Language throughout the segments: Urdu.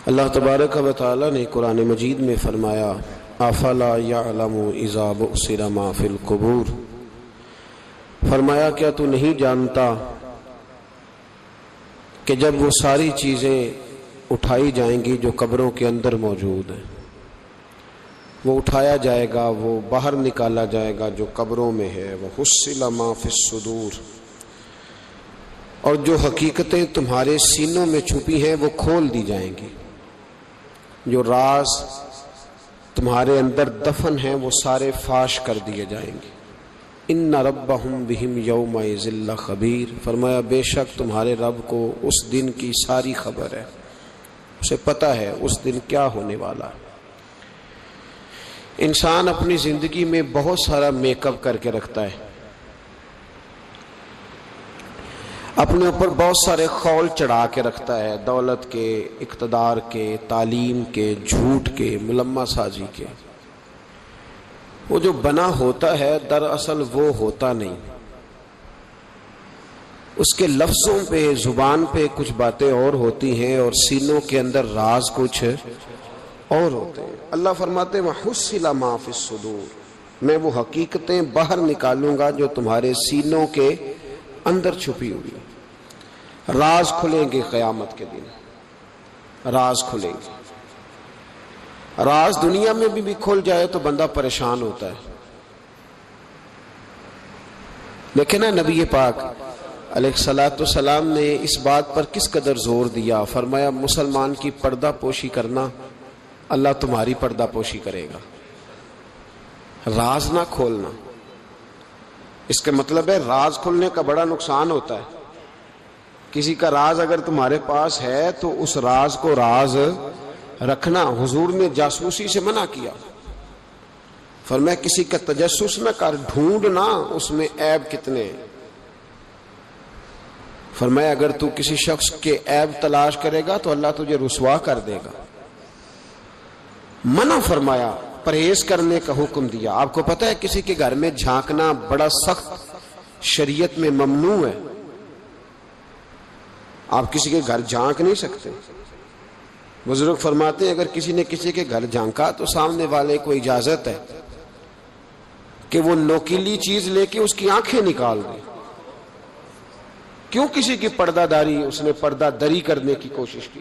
اللہ تبارک و تعالی نے قرآن مجید میں فرمایا افلا یعلم اذا بعثر ما فی القبور، فرمایا کیا تو نہیں جانتا کہ جب وہ ساری چیزیں اٹھائی جائیں گی جو قبروں کے اندر موجود ہیں، وہ اٹھایا جائے گا، وہ باہر نکالا جائے گا جو قبروں میں ہے، وحصل ما فی الصدور، اور جو حقیقتیں تمہارے سینوں میں چھپی ہیں وہ کھول دی جائیں گی، جو راز تمہارے اندر دفن ہیں وہ سارے فاش کر دیے جائیں گے۔ ان ربہم بہم یومئذ لخبیر، فرمایا بے شک تمہارے رب کو اس دن کی ساری خبر ہے، اسے پتہ ہے اس دن کیا ہونے والا ہے۔ انسان اپنی زندگی میں بہت سارا میک اپ کر کے رکھتا ہے، اپنے اوپر بہت سارے خول چڑھا کے رکھتا ہے، دولت کے، اقتدار کے، تعلیم کے، جھوٹ کے، ملمہ سازی کے۔ وہ جو بنا ہوتا ہے دراصل وہ ہوتا نہیں، اس کے لفظوں پہ، زبان پہ کچھ باتیں اور ہوتی ہیں اور سینوں کے اندر راز کچھ اور ہوتے ہیں۔ اللہ فرماتے ہیں وَحُصِّلَ مَا فِي الصُّدُورِ، میں وہ حقیقتیں باہر نکالوں گا جو تمہارے سینوں کے اندر چھپی ہوئی، راز کھلیں گے قیامت کے دن، راز کھلیں گے۔ راز دنیا میں بھی کھل جائے تو بندہ پریشان ہوتا ہے، لیکن نبی پاک علیہ الصلوۃ والسلام نے اس بات پر کس قدر زور دیا، فرمایا مسلمان کی پردہ پوشی کرنا، اللہ تمہاری پردہ پوشی کرے گا، راز نہ کھولنا۔ اس کا مطلب ہے راز کھلنے کا بڑا نقصان ہوتا ہے۔ کسی کا راز اگر تمہارے پاس ہے تو اس راز کو راز رکھنا، حضور نے جاسوسی سے منع کیا، فرمایا کسی کا تجسس نہ کر، ڈھونڈنا اس میں عیب کتنے ہیں۔ فرمایا اگر تو کسی شخص کے عیب تلاش کرے گا تو اللہ تجھے رسوا کر دے گا۔ منع فرمایا، پرہیز کرنے کا حکم دیا۔ آپ کو پتہ ہے کسی کے گھر میں جھانکنا بڑا سخت شریعت میں ممنوع ہے، آپ کسی کے گھر جھانک نہیں سکتے۔ بزرگ فرماتے ہیں اگر کسی نے کسی کے گھر جھانکا تو سامنے والے کو اجازت ہے کہ وہ نوکیلی چیز لے کے اس کی آنکھیں نکال دے۔ کیوں کسی کی پردہ داری، اس نے پردہ دری کرنے کی کوشش کی۔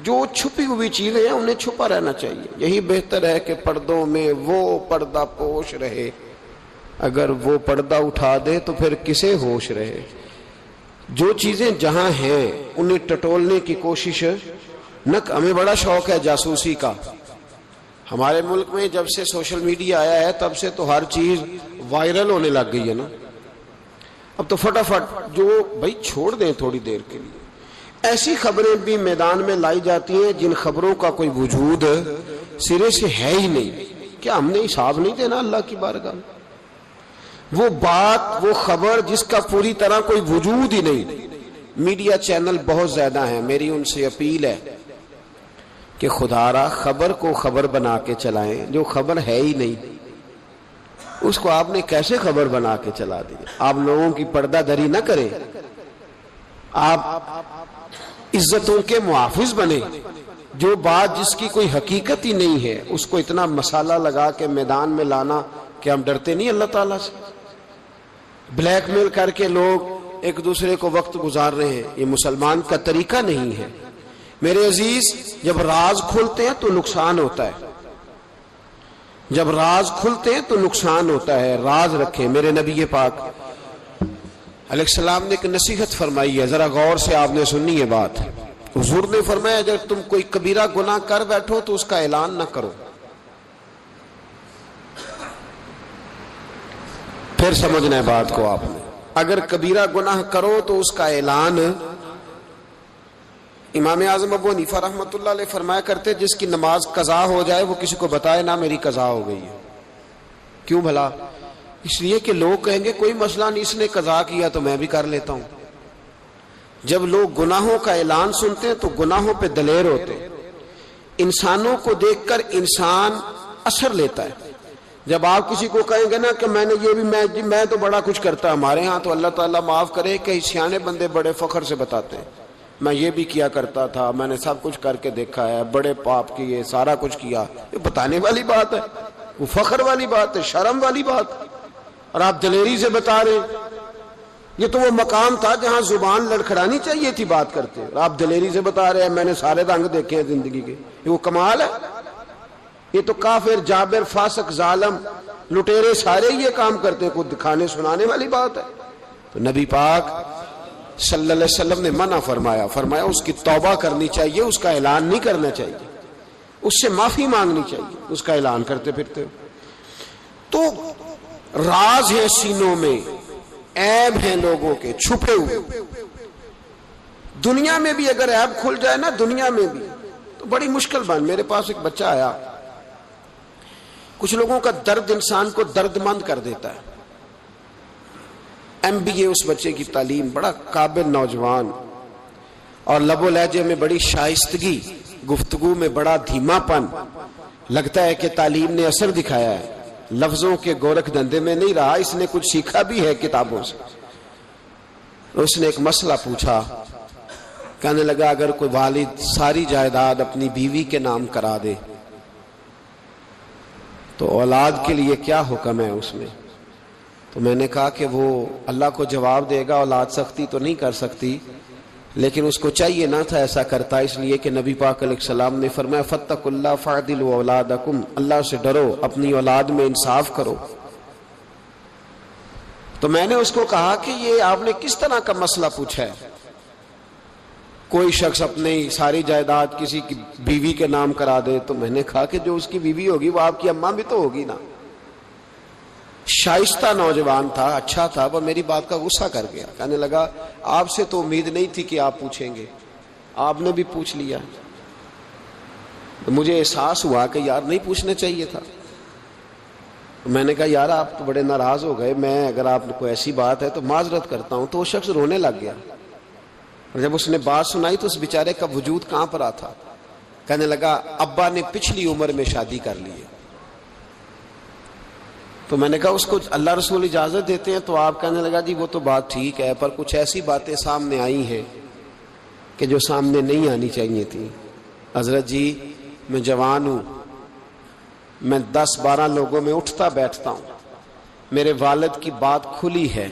جو چھپی ہوئی چیزیں ہیں انہیں چھپا رہنا چاہیے، یہی بہتر ہے کہ پردوں میں وہ پردہ پوش رہے، اگر وہ پردہ اٹھا دے تو پھر کسے ہوش رہے۔ جو چیزیں جہاں ہیں انہیں ٹٹولنے کی کوشش نہ، ہمیں بڑا شوق ہے جاسوسی کا۔ ہمارے ملک میں جب سے سوشل میڈیا آیا ہے تب سے تو ہر چیز وائرل ہونے لگ گئی ہے نا، اب تو فٹافٹ جو بھائی چھوڑ دیں تھوڑی دیر کے لیے۔ ایسی خبریں بھی میدان میں لائی جاتی ہیں جن خبروں کا کوئی وجود سرے سے ہے ہی نہیں۔ کیا ہم نے حساب نہیں دینا اللہ کی بارگاہ میں؟ وہ بات، وہ خبر جس کا پوری طرح کوئی وجود ہی نہیں۔ میڈیا چینل بہت زیادہ ہیں، میری ان سے اپیل ہے کہ خدا را خبر کو خبر بنا کے چلائیں، جو خبر ہے ہی نہیں اس کو آپ نے کیسے خبر بنا کے چلا دی۔ آپ لوگوں کی پردہ دری نہ کریں، آپ عزتوں کے محافظ بنے۔ جو بات جس کی کوئی حقیقت ہی نہیں ہے اس کو اتنا مسالہ لگا کے میدان میں لانا، کہ ہم ڈرتے نہیں اللہ تعالیٰ سے؟ بلیک میل کر کے لوگ ایک دوسرے کو وقت گزار رہے ہیں، یہ مسلمان کا طریقہ نہیں ہے۔ میرے عزیز، جب راز کھلتے ہیں تو نقصان ہوتا ہے، جب راز کھلتے ہیں تو نقصان ہوتا ہے۔ راز رکھیں۔ میرے نبی پاک علیہ السلام نے ایک نصیحت فرمائی ہے، ذرا غور سے آپ نے سننی ہے بات۔ حضور نے فرمایا اگر تم کوئی کبیرہ گناہ کر بیٹھو تو اس کا اعلان نہ کرو۔ پھر سمجھنا ہے بات کو آپ نے، اگر کبیرہ گناہ کرو تو اس کا اعلان۔ امام اعظم ابو حنیفہ رحمۃ اللہ علیہ فرمایا کرتے جس کی نماز قضا ہو جائے وہ کسی کو بتائے نہ میری قضا ہو گئی ہے۔ کیوں بھلا؟ اس لیے کہ لوگ کہیں گے کوئی مسئلہ نہیں، اس نے قضا کیا تو میں بھی کر لیتا ہوں۔ جب لوگ گناہوں کا اعلان سنتے ہیں تو گناہوں پہ دلیر ہوتے ہیں۔ انسانوں کو دیکھ کر انسان اثر لیتا ہے۔ جب آپ کسی کو کہیں گے نا کہ میں نے یہ بھی میں تو بڑا کچھ کرتا، ہمارے ہاں تو اللہ تعالیٰ معاف کرے کہ سیانے بندے بڑے فخر سے بتاتے ہیں میں یہ بھی کیا کرتا تھا، میں نے سب کچھ کر کے دیکھا ہے، بڑے پاپ کیے، سارا کچھ کیا. یہ بتانے والی بات ہے، وہ فخر والی بات ہے، شرم والی بات ہے. اور آپ دلیری سے بتا رہے ہیں. یہ تو وہ مقام تھا جہاں زبان لڑکھڑانی چاہیے تھی بات کرتے، اور آپ دلیری سے بتا رہے ہیں میں نے سارے رنگ دیکھے ہیں زندگی کے. یہ وہ کمال ہے. یہ تو کافر، جابر، فاسق، ظالم، لٹیرے سارے یہ کام کرتے ہیں. کوئی دکھانے سنانے والی بات ہے؟ تو نبی پاک صلی اللہ علیہ وسلم نے منع فرمایا اس کی توبہ کرنی چاہیے، اس کا اعلان نہیں کرنا چاہیے، اس سے معافی مانگنی چاہیے، اس کا اعلان کرتے پھرتے. تو راز ہے سینوں میں، عیب ہیں لوگوں کے چھپے ہوئے. دنیا میں بھی اگر عیب کھل جائے نا، دنیا میں بھی تو بڑی مشکل میرے پاس ایک بچہ آیا. کچھ لوگوں کا درد انسان کو درد مند کر دیتا ہے. MBA اس بچے کی تعلیم، بڑا قابل نوجوان، اور لب و لہجے میں بڑی شائستگی، گفتگو میں بڑا دھیما پن. لگتا ہے کہ تعلیم نے اثر دکھایا ہے، لفظوں کے گورکھ دھندے میں نہیں رہا، اس نے کچھ سیکھا بھی ہے کتابوں سے. اس نے ایک مسئلہ پوچھا، کہنے لگا اگر کوئی والد ساری جائیداد اپنی بیوی کے نام کرا دے تو اولاد کے لیے کیا حکم ہے اس میں؟ تو میں نے کہا کہ وہ اللہ کو جواب دے گا، اولاد سختی تو نہیں کر سکتی، لیکن اس کو چاہیے نہ تھا ایسا کرتا، اس لیے کہ نبی پاک علیہ السلام نے فرمایا فاتقوا اللہ فاعدلوا اولادکم، اللہ سے ڈرو، اپنی اولاد میں انصاف کرو. تو میں نے اس کو کہا کہ یہ آپ نے کس طرح کا مسئلہ پوچھا ہے؟ کوئی شخص اپنی ساری جائیداد کسی کی بیوی کے نام کرا دے. تو میں نے کہا کہ جو اس کی بیوی ہوگی وہ آپ کی اماں بھی تو ہوگی نا. شائستہ نوجوان تھا، اچھا تھا، وہ میری بات کا غصہ کر گیا. کہنے لگا آپ سے تو امید نہیں تھی کہ آپ پوچھیں گے، آپ نے بھی پوچھ لیا. مجھے احساس ہوا کہ یار نہیں پوچھنا چاہیے تھا. میں نے کہا یار آپ تو بڑے ناراض ہو گئے، میں اگر آپ کو ایسی بات ہے تو معذرت کرتا ہوں. تو وہ شخص رونے لگ گیا. اور جب اس نے بات سنائی تو اس بیچارے کا وجود کہاں پر تھا. کہنے لگا ابا نے پچھلی عمر میں شادی کر لی ہے. تو میں نے کہا اس کو اللہ رسول اجازت دیتے ہیں تو آپ؟ کہنے لگا جی وہ تو بات ٹھیک ہے، پر کچھ ایسی باتیں سامنے آئی ہیں کہ جو سامنے نہیں آنی چاہیے تھی. حضرت جی میں جوان ہوں، میں 10-12 لوگوں میں اٹھتا بیٹھتا ہوں، میرے والد کی بات کھلی ہے،